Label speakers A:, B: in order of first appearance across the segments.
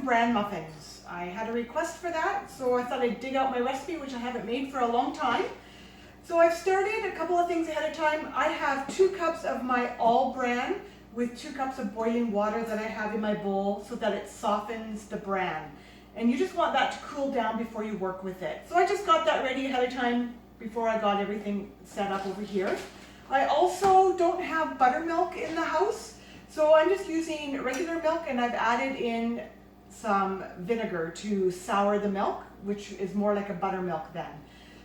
A: some bran muffins. I had a request for that, so I thought I'd dig out my recipe, which I haven't made for a long time. So I've started a couple of things ahead of time. I have 2 cups of my All Bran with 2 cups of boiling water that I have in my bowl so that it softens the bran. And you just want that to cool down before you work with it. So I just got that ready ahead of time before I got everything set up over here. I also don't have buttermilk in the house, so I'm just using regular milk, and I've added in some vinegar to sour the milk, which is more like a buttermilk then.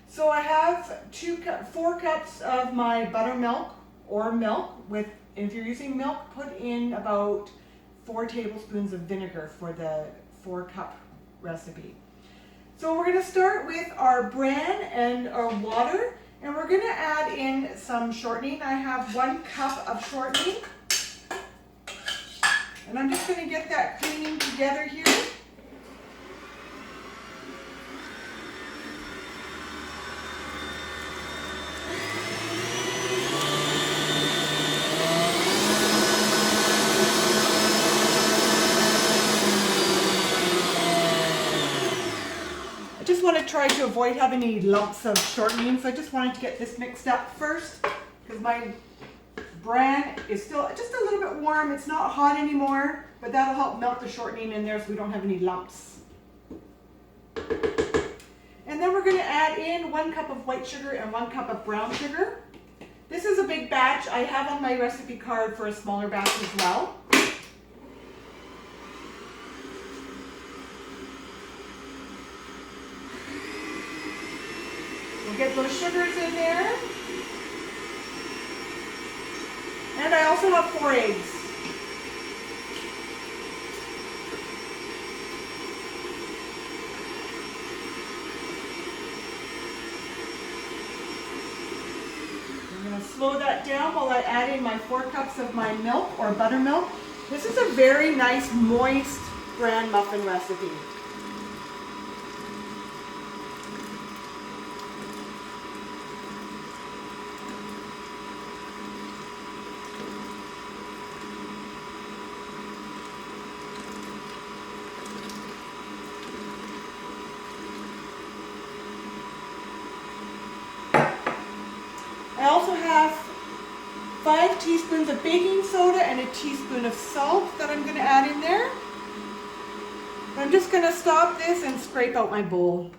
A: So I have 4 cups of my buttermilk or milk with, if you're using milk, put in about 4 tablespoons of vinegar for the 4-cup recipe. So we're going to start with our bran and our water, and we're going to add in some shortening. I have 1 cup of shortening, and I'm just going to get that creaming together here. I just want to try to avoid having any lumps of shortening, so I just wanted to get this mixed up first because my bran is still just a little bit warm. It's not hot anymore, but that'll help melt the shortening in there so we don't have any lumps. And then we're going to add in 1 cup of white sugar and 1 cup of brown sugar. This is a big batch. I have on my recipe card for a smaller batch as well. We'll get those sugars in there. And I also have 4 eggs. I'm going to slow that down while I add in my 4 cups of my milk or buttermilk. This is a very nice moist bran muffin recipe. I also have 5 teaspoons of baking soda and a teaspoon of salt that I'm going to add in there. I'm just going to stop this and scrape out my bowl.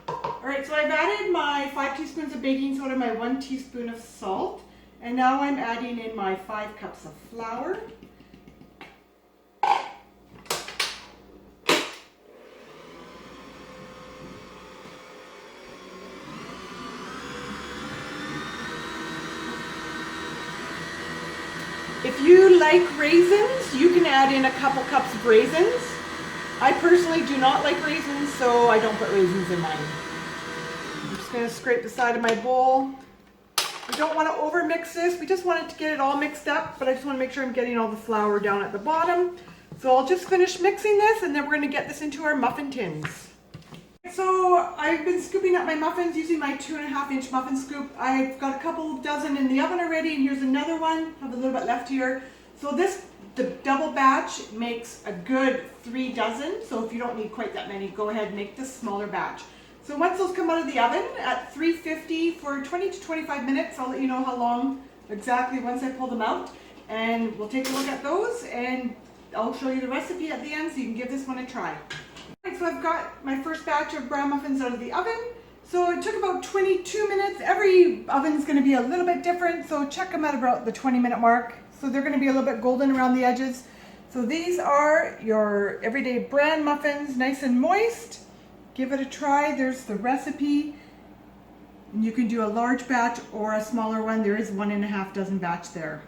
A: Alright, so I've added my 5 teaspoons of baking soda, my 1 teaspoon of salt, and now I'm adding in my 5 cups of flour. If you like raisins, you can add in a couple cups of raisins. I personally do not like raisins, so I don't put raisins in mine. I'm just going to scrape the side of my bowl. We don't want to over mix this. We just want it to get it all mixed up, but I just want to make sure I'm getting all the flour down at the bottom. So I'll just finish mixing this, and then we're going to get this into our muffin tins. So I've been scooping up my muffins using my 2.5-inch muffin scoop. I've got a couple dozen in the oven already, and here's another one. I have a little bit left here. So the double batch makes a good 3 dozen. So if you don't need quite that many, go ahead and make this smaller batch. So once those come out of the oven at 350 for 20 to 25 minutes, I'll let you know how long exactly once I pull them out. And we'll take a look at those, and I'll show you the recipe at the end so you can give this one a try. So I've got my first batch of bran muffins out of the oven. So it took about 22 minutes. Every oven's going to be a little bit different, so check them at about the 20-minute mark. So they're going to be a little bit golden around the edges. So these are your everyday bran muffins, nice and moist. Give it a try. There's the recipe. And you can do a large batch or a smaller one. There is 1.5 dozen batch there.